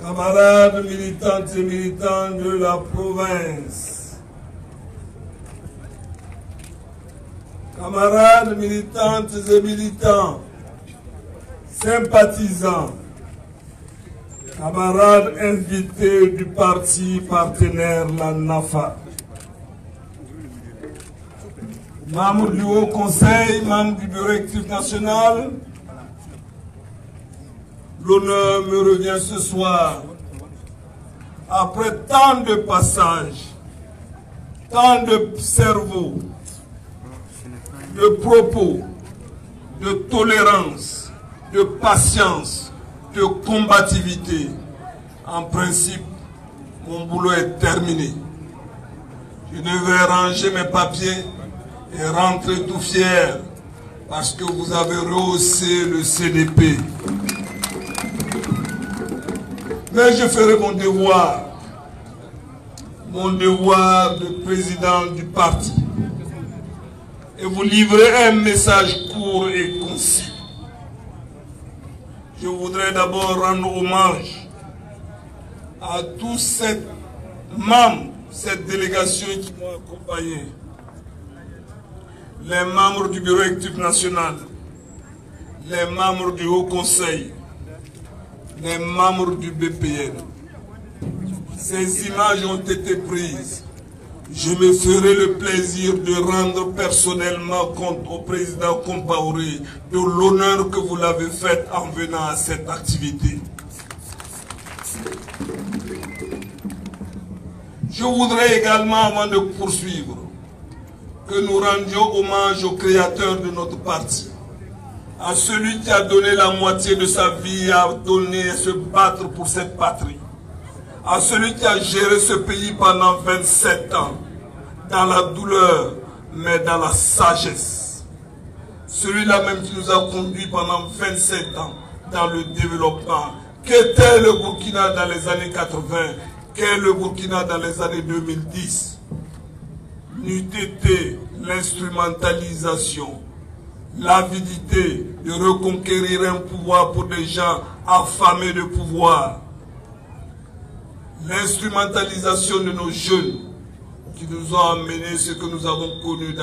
camarades militantes et militants de la province, camarades militantes et militants, sympathisants, camarades invités du parti partenaire, la NAFA, membres du Haut Conseil, membres du Bureau exécutif national, l'honneur me revient ce soir, après tant de passages, tant de cerveaux, de propos, de tolérance, de patience, de combativité. En principe, mon boulot est terminé. Je devais ranger mes papiers et rentrer tout fier parce que vous avez rehaussé le CDP. Mais je ferai mon devoir de président du parti, et vous livrer un message court et concis. Je voudrais d'abord rendre hommage à tous ces membres, cette délégation qui m'ont accompagné, les membres du Bureau exécutif national, les membres du Haut Conseil, les membres du BPN. Ces images ont été prises. Je me ferai le plaisir de rendre personnellement compte au président Compaoré de l'honneur que vous l'avez fait en venant à cette activité. Je voudrais également, avant de poursuivre, que nous rendions hommage au créateur de notre parti, à celui qui a donné la moitié de sa vie à donner et se battre pour cette patrie, à celui qui a géré ce pays pendant 27 ans, dans la douleur, mais dans la sagesse. Celui-là même qui nous a conduits pendant 27 ans dans le développement. Qu'était le Burkina dans les années 80? Qu'est le Burkina dans les années 2010? N'eût été l'instrumentalisation, l'avidité de reconquérir un pouvoir pour des gens affamés de pouvoir, l'instrumentalisation de nos jeunes qui nous ont amené ce que nous avons connu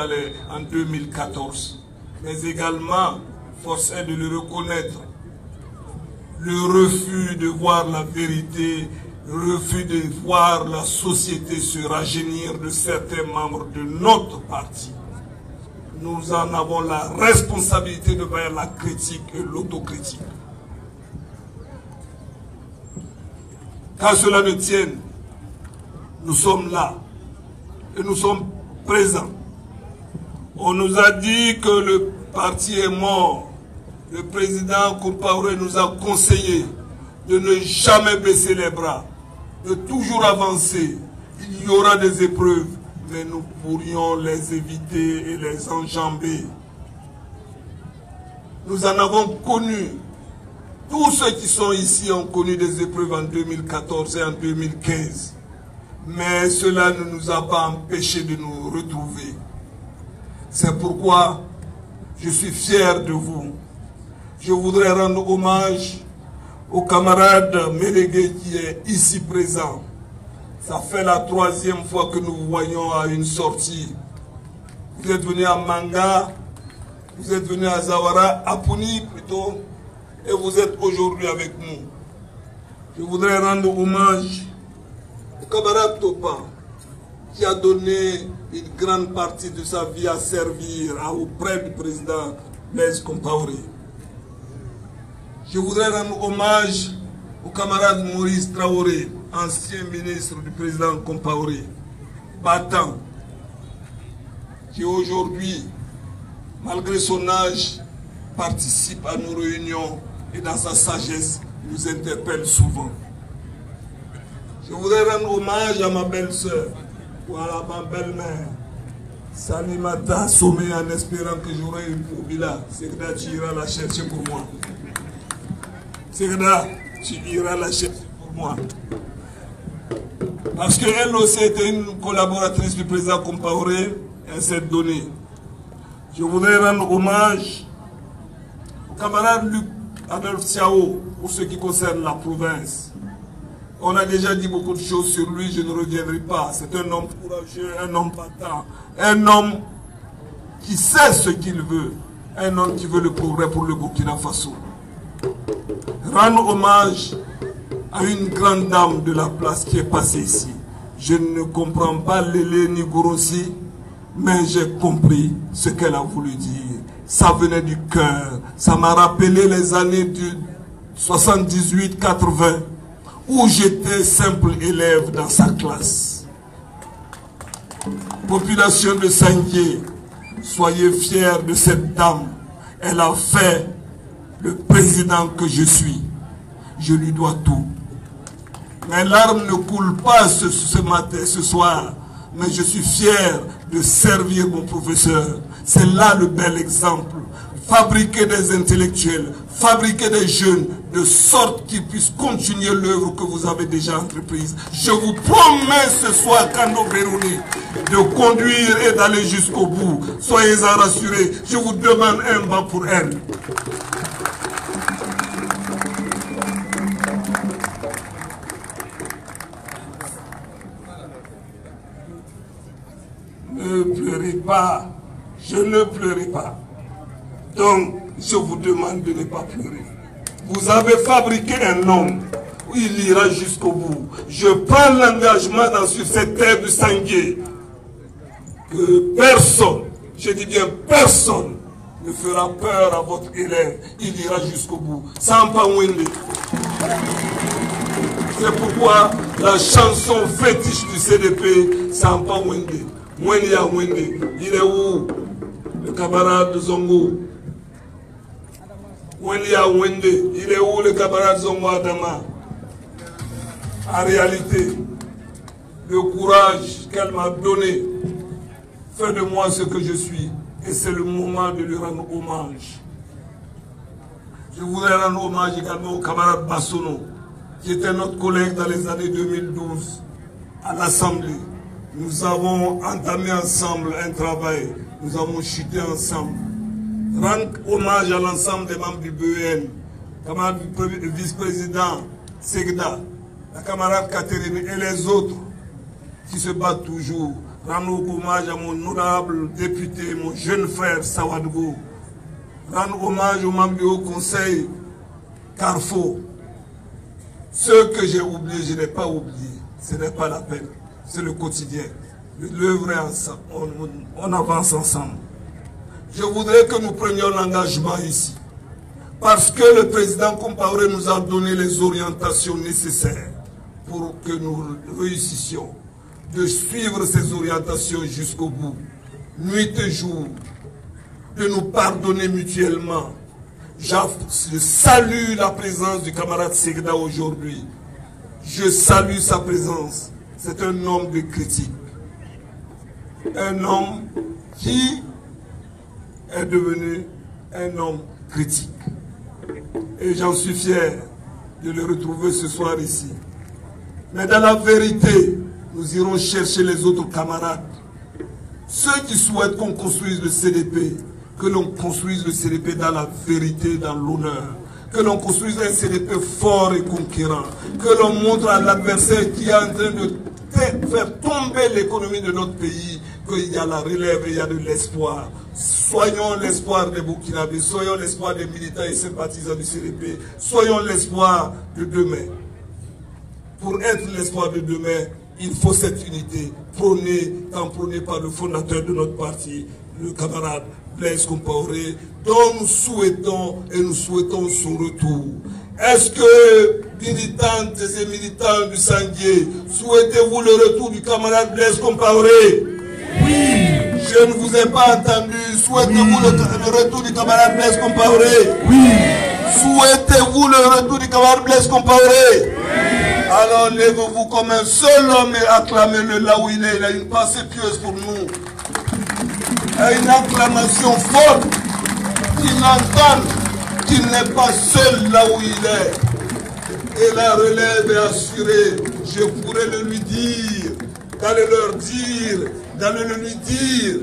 en 2014. Mais également, force est de le reconnaître, le refus de voir la vérité, le refus de voir la société se rajeunir de certains membres de notre parti. Nous en avons la responsabilité de faire la critique et l'autocritique. Qu'à cela ne tienne, nous sommes là et nous sommes présents. On nous a dit que le parti est mort. Le président Compaoré nous a conseillé de ne jamais baisser les bras, de toujours avancer. Il y aura des épreuves, mais nous pourrions les éviter et les enjamber. Nous en avons connu. Tous ceux qui sont ici ont connu des épreuves en 2014 et en 2015. Mais cela ne nous a pas empêchés de nous retrouver. C'est pourquoi je suis fier de vous. Je voudrais rendre hommage au camarade Mélégué qui est ici présent. Ça fait la 3e fois que nous vous voyons à une sortie. Vous êtes venu à Manga, vous êtes venu à Zawara, à Pouni plutôt, et vous êtes aujourd'hui avec nous. Je voudrais rendre hommage au camarade Topa, qui a donné une grande partie de sa vie à servir auprès du président Blaise Compaoré. Je voudrais rendre hommage au camarade Maurice Traoré, ancien ministre du président Compaoré, battant, qui aujourd'hui, malgré son âge, participe à nos réunions et dans sa sagesse, nous interpelle souvent. Je voudrais rendre hommage à ma belle-sœur, ou à ma belle-mère, Salimata Somé, en espérant que j'aurai une Bila. Segda, tu iras la chercher pour moi. Segda, tu iras la chercher pour moi. Parce qu'elle aussi était une collaboratrice du président Compaoré, elle s'est donnée. Je voudrais rendre hommage au camarade Luc Adolphe Tiao pour ce qui concerne la province. On a déjà dit beaucoup de choses sur lui, je ne reviendrai pas. C'est un homme courageux, un homme battant, un homme qui sait ce qu'il veut, un homme qui veut le progrès pour le Burkina Faso. Rendre hommage à une grande dame de la place qui est passée ici. Je ne comprends pas Lélé ni Gourossi, mais j'ai compris ce qu'elle a voulu dire. Ça venait du cœur. Ça m'a rappelé les années du 78-80, où j'étais simple élève dans sa classe. Population de Sangué, soyez fiers de cette dame. Elle a fait le président que je suis. Je lui dois tout. Mes larmes ne coulent pas ce matin, ce soir, mais je suis fier de servir mon professeur. C'est là le bel exemple. Fabriquer des intellectuels, fabriquer des jeunes, de sorte qu'ils puissent continuer l'œuvre que vous avez déjà entreprise. Je vous promets ce soir, Kando Berouni, de conduire et d'aller jusqu'au bout. Soyez-en rassurés, je vous demande un banc pour elle. Ne pleurez pas, je ne pleurerai pas. Donc, je vous demande de ne pas pleurer. Vous avez fabriqué un homme où il ira jusqu'au bout. Je prends l'engagement sur cette terre de Sangué que personne, je dis bien personne, ne fera peur à votre élève. Il ira jusqu'au bout. Sampa Wende. C'est pourquoi la chanson fétiche du CDP, Sampa Wende. Wende. Il est où le camarade de Zongo? Wende, il est où le camarade Zongo Adama? En réalité, le courage qu'elle m'a donné fait de moi ce que je suis. Et c'est le moment de lui rendre hommage. Je voudrais rendre hommage également au camarade Bassono, qui était notre collègue dans les années 2012 à l'Assemblée. Nous avons entamé ensemble un travail, nous avons chuté ensemble. Rendre hommage à l'ensemble des membres du BEN, camarade vice-président Segda, la camarade Catherine et les autres qui se battent toujours. Rendre hommage à mon honorable député, mon jeune frère Sawadgo. Rendre hommage aux membres du Haut Conseil Carrefour. Ceux que j'ai oubliés, je n'ai pas oublié. Ce n'est pas la peine. C'est le quotidien. L'œuvre ensemble. On avance ensemble. Je voudrais que nous prenions l'engagement ici. Parce que le président Compaoré nous a donné les orientations nécessaires pour que nous réussissions. De suivre ces orientations jusqu'au bout. Nuit et jour. De nous pardonner mutuellement. Je salue la présence du camarade Segda aujourd'hui. Je salue sa présence. C'est un homme de critique. Un homme qui est devenu un homme critique. Et j'en suis fier de le retrouver ce soir ici. Mais dans la vérité, nous irons chercher les autres camarades. Ceux qui souhaitent qu'on construise le CDP, que l'on construise le CDP dans la vérité, dans l'honneur. Que l'on construise un CDP fort et conquérant. Que l'on montre à l'adversaire qui est en train de faire tomber l'économie de notre pays qu'il y a la relève et il y a de l'espoir. Soyons l'espoir des Burkinabés, soyons l'espoir des militants et sympathisants du CDP, soyons l'espoir de demain. Pour être l'espoir de demain, il faut cette unité prônée par le fondateur de notre parti, le camarade Blaise Compaoré, dont nous souhaitons son retour. Est-ce que, militantes et militants du Sangué, souhaitez-vous le retour du camarade Blaise Compaoré? Oui. Je ne vous ai pas entendu. Souhaitez-vous le retour du camarade Blaise Compaoré? Oui. Souhaitez-vous le retour du camarade Blaise Compaoré? Oui. Alors lèvez-vous comme un seul homme et acclamez-le là où il est. Il a une pensée pieuse pour nous. Une acclamation forte, qu'il entende qu'il n'est pas seul là où il est. Et la relève est assurée. Je pourrais le lui dire, d'aller le lui dire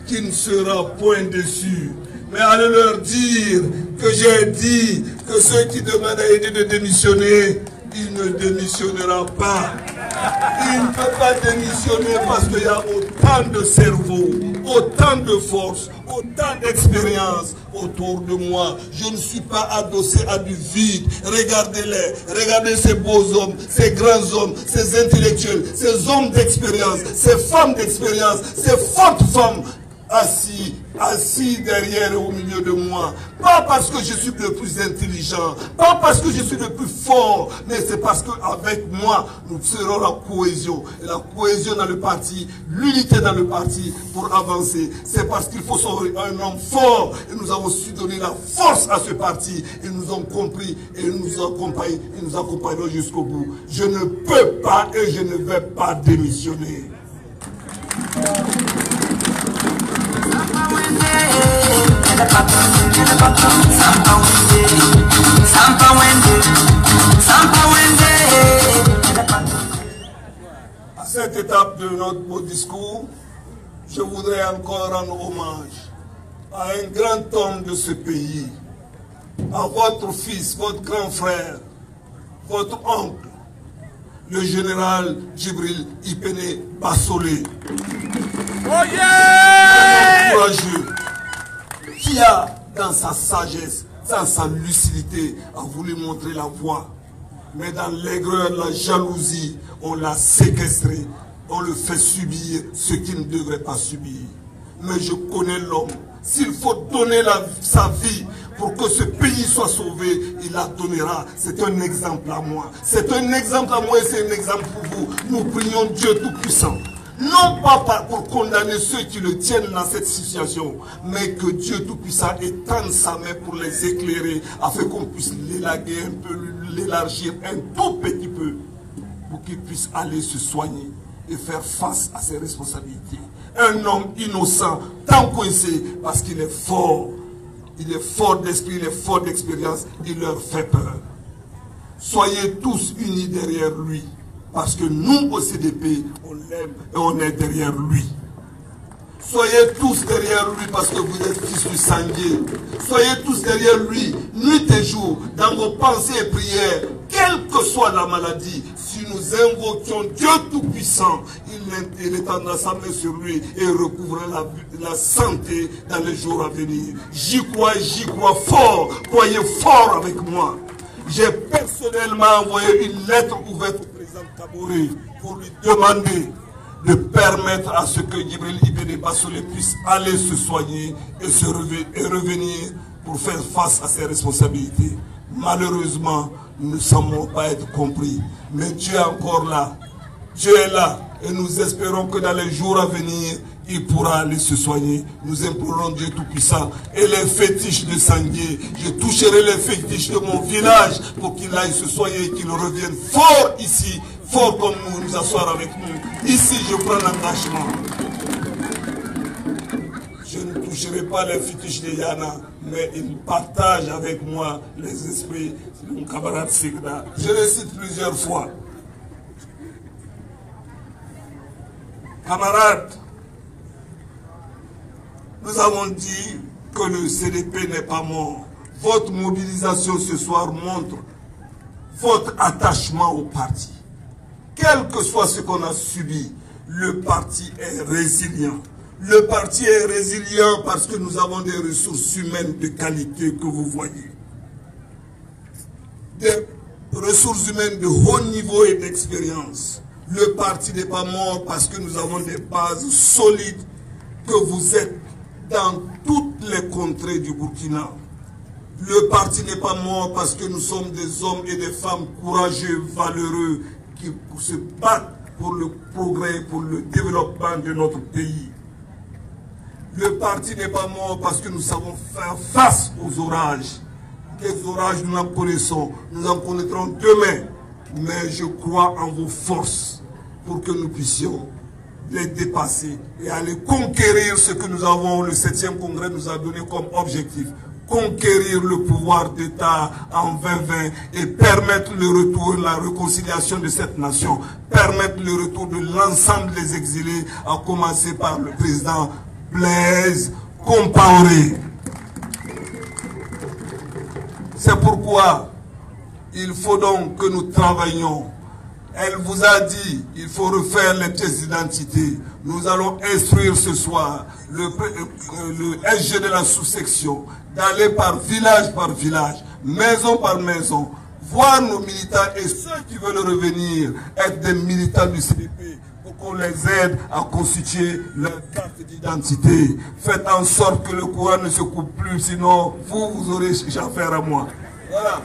qu'il ne sera point déçu. Mais allez leur dire que j'ai dit que ceux qui demandent à aider de démissionner, il ne démissionnera pas. Il ne peut pas démissionner parce qu'il y a autant de cerveaux, autant de force, autant d'expérience autour de moi. Je ne suis pas adossé à du vide. Regardez-les, regardez ces beaux hommes, ces grands hommes, ces intellectuels, ces hommes d'expérience, ces femmes d'expérience, ces fortes femmes assis derrière et au milieu de moi. Pas parce que je suis le plus intelligent, pas parce que je suis le plus fort, mais c'est parce qu'avec moi, nous ferons la cohésion. Et la cohésion dans le parti, l'unité dans le parti pour avancer. C'est parce qu'il faut un homme fort. Et nous avons su donner la force à ce parti. Ils nous ont compris et nous accompagneront jusqu'au bout. Je ne peux pas et je ne vais pas démissionner. À cette étape de notre beau discours, je voudrais encore rendre hommage à un grand homme de ce pays, à votre fils, votre grand frère, votre oncle, le général Djibril Ipene Bassolé. Oh yeah! Courageux, qui a, dans sa sagesse, dans sa lucidité, a voulu montrer la voie. Mais dans l'aigreur, la jalousie, on l'a séquestré. On le fait subir ce qu'il ne devrait pas subir. Mais je connais l'homme. S'il faut donner sa vie pour que ce pays soit sauvé, il la donnera. C'est un exemple à moi. C'est un exemple à moi et c'est un exemple pour vous. Nous prions Dieu Tout-Puissant. Non pas pour condamner ceux qui le tiennent dans cette situation, mais que Dieu Tout-Puissant étende sa main pour les éclairer, afin qu'on puisse l'élaguer un peu, l'élargir un tout petit peu, pour qu'il puisse aller se soigner et faire face à ses responsabilités. Un homme innocent, tant coincé, parce qu'il est fort. Il est fort d'esprit, il est fort d'expérience, il leur fait peur. Soyez tous unis derrière lui. Parce que nous, au CDP, on l'aime et on est derrière lui. Soyez tous derrière lui parce que vous êtes fils du sanguier. Soyez tous derrière lui, nuit et jour, dans vos pensées et prières, quelle que soit la maladie. Si nous invoquions Dieu Tout-Puissant, il étendra sa main sur lui et recouvrira la santé dans les jours à venir. J'y crois fort. Croyez fort avec moi. J'ai personnellement envoyé une lettre ouverte Kaboré pour lui demander de permettre à ce que Djibril Ipene Bassolé puisse aller se soigner et revenir pour faire face à ses responsabilités. Malheureusement, nous ne semblons pas être compris. Mais Dieu est encore là. Dieu est là. Et nous espérons que dans les jours à venir, il pourra aller se soigner. Nous implorons Dieu Tout-Puissant. Et les fétiches de sanguier, je toucherai les fétiches de mon village pour qu'il aille se soigner et qu'il revienne fort ici, fort comme nous asseoir avec nous. Ici, je prends l'engagement. Je ne toucherai pas les fétiches de Yana, mais il partage avec moi les esprits de mon camarade Sigda. Je le cite plusieurs fois. Camarades, nous avons dit que le CDP n'est pas mort. Votre mobilisation ce soir montre votre attachement au parti. Quel que soit ce qu'on a subi, le parti est résilient. Le parti est résilient parce que nous avons des ressources humaines de qualité que vous voyez. Des ressources humaines de haut niveau et d'expérience. Le parti n'est pas mort parce que nous avons des bases solides que vous êtes dans toutes les contrées du Burkina. Le parti n'est pas mort parce que nous sommes des hommes et des femmes courageux, valeureux, qui se battent pour le progrès, pour le développement de notre pays. Le parti n'est pas mort parce que nous savons faire face aux orages. Les orages, nous en connaissons, nous en connaîtrons demain. Mais je crois en vos forces pour que nous puissions les dépasser et aller conquérir ce que nous avons, le 7e congrès nous a donné comme objectif. Conquérir le pouvoir d'État en 2020 et permettre le retour, la réconciliation de cette nation, permettre le retour de l'ensemble des exilés, à commencer par le président Blaise Compaoré. C'est pourquoi Il faut donc que nous travaillions. Elle vous a dit, il faut refaire les pièces d'identité. Nous allons instruire ce soir le SG de la sous-section d'aller par village, maison par maison, voir nos militants et ceux qui veulent revenir être des militants du CDP pour qu'on les aide à constituer leur carte d'identité. Faites en sorte que le courant ne se coupe plus, sinon vous aurez affaire à moi. Voilà.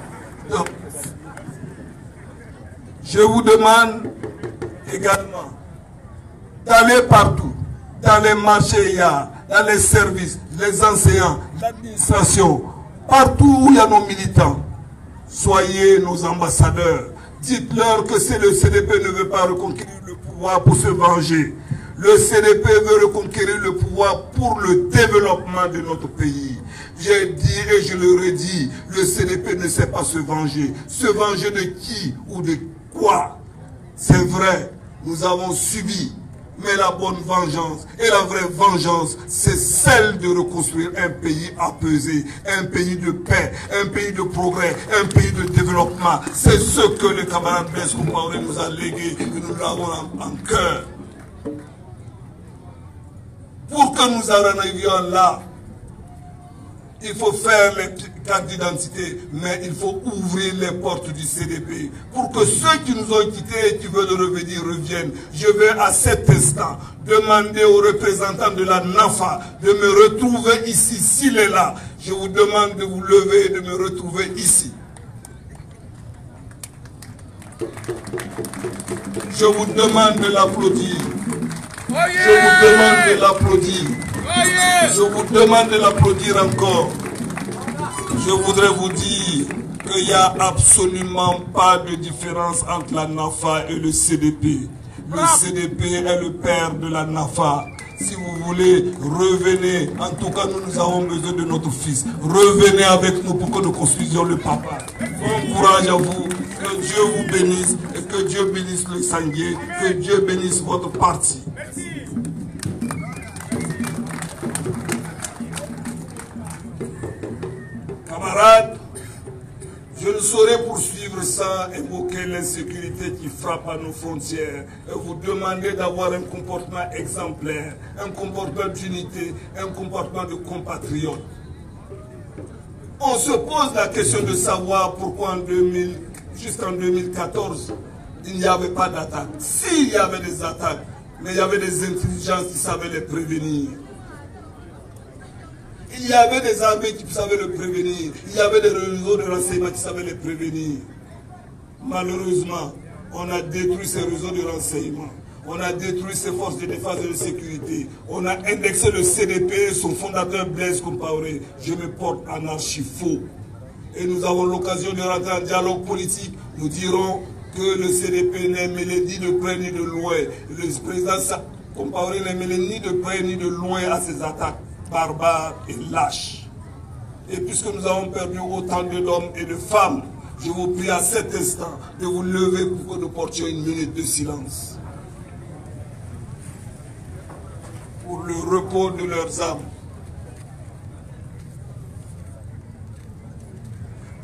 Donc, je vous demande également d'aller partout, dans les marchés, dans les services, les enseignants, l'administration, partout où il y a nos militants. Soyez nos ambassadeurs. Dites-leur que si le CDP ne veut pas reconquérir le pouvoir pour se venger, le CDP veut reconquérir le pouvoir pour le développement de notre pays. J'ai dit et je le redis, le CDP ne sait pas se venger. Se venger de qui ou de quoi? C'est vrai, nous avons subi, mais la bonne vengeance et la vraie vengeance, c'est celle de reconstruire un pays apaisé, un pays de paix, un pays de progrès, un pays de développement. C'est ce que le camarade Blaise Compaoré nous a légué et nous l'avons en cœur. Pour que nous en arrivions là, il faut faire les cartes d'identité, mais il faut ouvrir les portes du CDP pour que ceux qui nous ont quittés et qui veulent revenir reviennent. Je vais à cet instant demander aux représentants de la NAFA de me retrouver ici, s'il est là. Je vous demande de vous lever et de me retrouver ici. Je vous demande de l'applaudir. Je vous demande de l'applaudir. Je vous demande de l'applaudir encore. Je voudrais vous dire qu'il n'y a absolument pas de différence entre la NAFA et le CDP. Le CDP est le père de la NAFA. Si vous voulez, revenez. En tout cas, nous avons besoin de notre fils. Revenez avec nous pour que nous construisions le papa. Bon courage à vous. Que Dieu vous bénisse et que Dieu bénisse le Sanguier. Que Dieu bénisse votre parti. Camarades, je ne saurais poursuivre sans évoquer l'insécurité qui frappe à nos frontières et vous demander d'avoir un comportement exemplaire, un comportement d'unité, un comportement de compatriote. On se pose la question de savoir pourquoi jusqu'en 2014, il n'y avait pas d'attaque. S'il y avait des attaques, mais il y avait des intelligences qui savaient les prévenir. Il y avait des armées qui savaient le prévenir. Il y avait des réseaux de renseignement qui savaient les prévenir. Malheureusement, on a détruit ces réseaux de renseignement. On a détruit ces forces de défense et de sécurité. On a indexé le CDP, son fondateur Blaise Compaoré. Je me porte en archi faux. Et nous avons l'occasion de rentrer en dialogue politique. Nous dirons que le CDP n'est mêlé ni de près ni de loin. Le président Compaoré n'est mêlé ni de près ni de loin à ces attaques barbares et lâches. Et puisque nous avons perdu autant d'hommes et de femmes, je vous prie à cet instant de vous lever pour que nous portions une minute de silence. Pour le repos de leurs âmes.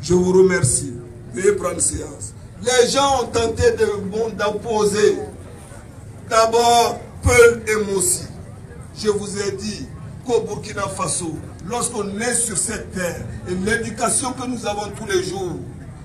Je vous remercie. Veuillez prendre séance. Les gens ont tenté d'opposer d'abord Peul et Mossi. Je vous ai dit qu'au Burkina Faso, lorsqu'on est sur cette terre, et l'éducation que nous avons tous les jours,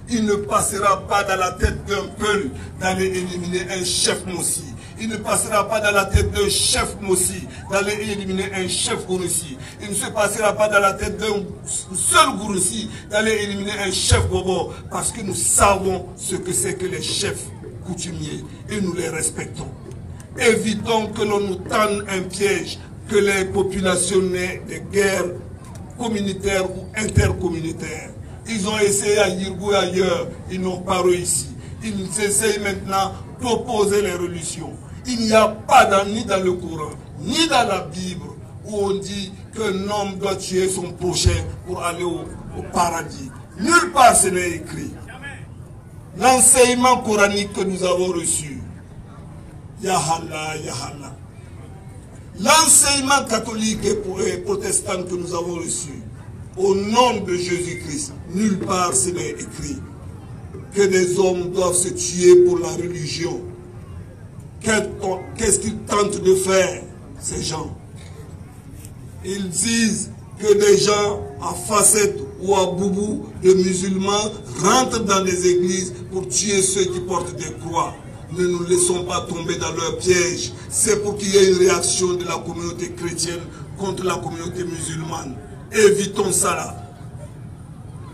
il ne passera pas dans la tête d'un Peul d'aller éliminer un chef Mossi. Il ne passera pas dans la tête d'un chef Mossi d'aller éliminer un chef Gourossi. Il ne se passera pas dans la tête d'un seul Gourossi d'aller éliminer un chef Bobo. Parce que nous savons ce que c'est que les chefs coutumiers et nous les respectons. Évitons que l'on nous tende un piège, que les populations naient des guerres communautaires ou intercommunautaires. Ils ont essayé à Yirgou et ailleurs, ils n'ont pas réussi. Ils essayent maintenant d'opposer les religions. Il n'y a pas ni dans le Coran, ni dans la Bible, où on dit qu'un homme doit tuer son prochain pour aller au paradis. Nulle part ce n'est écrit. L'enseignement coranique que nous avons reçu, Yahallah, Yahallah. L'enseignement catholique et protestant que nous avons reçu, au nom de Jésus-Christ, nulle part ce n'est écrit que des hommes doivent se tuer pour la religion. Qu'est-ce qu'ils tentent de faire, ces gens? Ils disent que des gens à facettes ou à boubou de musulmans rentrent dans les églises pour tuer ceux qui portent des croix. Ne nous laissons pas tomber dans leur piège. C'est pour qu'il y ait une réaction de la communauté chrétienne contre la communauté musulmane. Évitons ça.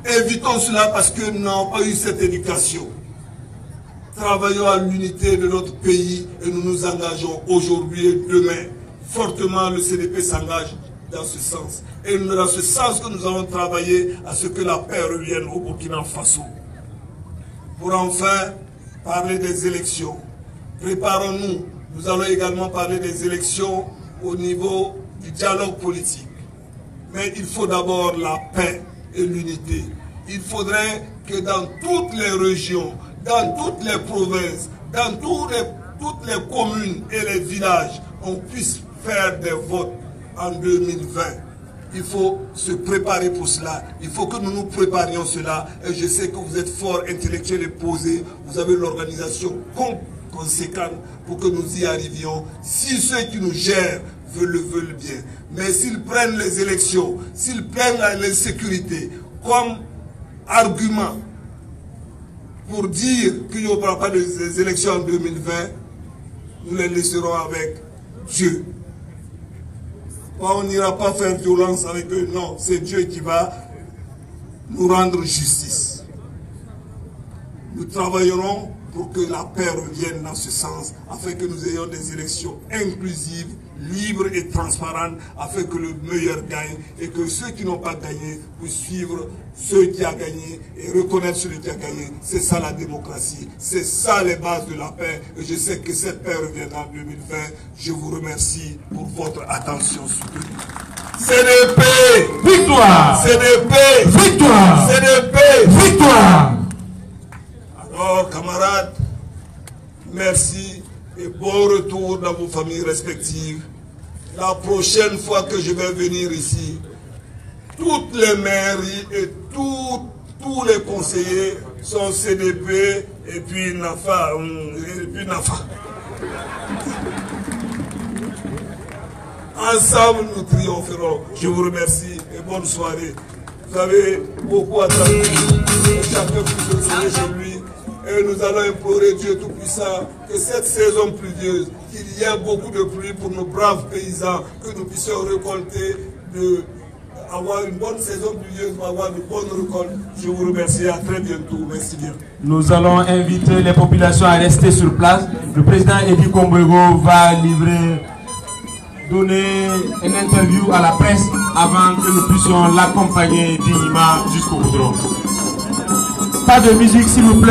Évitons cela parce que nous n'avons pas eu cette éducation. Travaillons à l'unité de notre pays et nous nous engageons aujourd'hui et demain. Fortement, le CDP s'engage dans ce sens. Et dans ce sens que nous allons travailler à ce que la paix revienne au Burkina Faso. Pour enfin parler des élections, préparons-nous. Nous allons également parler des élections au niveau du dialogue politique. Mais il faut d'abord la paix et l'unité. Il faudrait que dans toutes les régions, dans toutes les provinces, dans toutes les communes et les villages, on puisse faire des votes en 2020. Il faut se préparer pour cela. Il faut que nous nous préparions cela. Et je sais que vous êtes fort intellectuels et posés. Vous avez l'organisation conséquente pour que nous y arrivions. Si ceux qui nous gèrent veulent bien. Mais s'ils prennent les élections, s'ils prennent l'insécurité comme argument pour dire qu'il n'y aura pas des élections en 2020, nous les laisserons avec Dieu. On n'ira pas faire violence avec eux, non, c'est Dieu qui va nous rendre justice. Nous travaillerons pour que la paix revienne dans ce sens, afin que nous ayons des élections inclusives, libres et transparentes, afin que le meilleur gagne et que ceux qui n'ont pas gagné puissent suivre ceux qui ont gagné et reconnaître celui qui a gagné. C'est ça la démocratie, c'est ça les bases de la paix et je sais que cette paix reviendra en 2020. Je vous remercie pour votre attention soutenue. CDP, victoire! CDP, victoire! CDP, victoire! Alors, camarades, merci et bon retour dans vos familles respectives. La prochaine fois que je vais venir ici, toutes les mairies et tous les conseillers sont CDP et puis NAFA. Ensemble, nous triompherons. Je vous remercie et bonne soirée. Vous avez beaucoup attendu. Chacun puisse se chez lui. Et nous allons implorer Dieu Tout-Puissant que cette saison pluvieuse, qu'il y ait beaucoup de pluie pour nos braves paysans, que nous puissions récolter, avoir une bonne saison pluvieuse, pour avoir de bonnes récoltes. Je vous remercie, à très bientôt. Merci bien. Nous allons inviter les populations à rester sur place. Le président Edi Kombego va donner une interview à la presse avant que nous puissions l'accompagner dignement jusqu'au goudron. Pas de musique s'il vous plaît.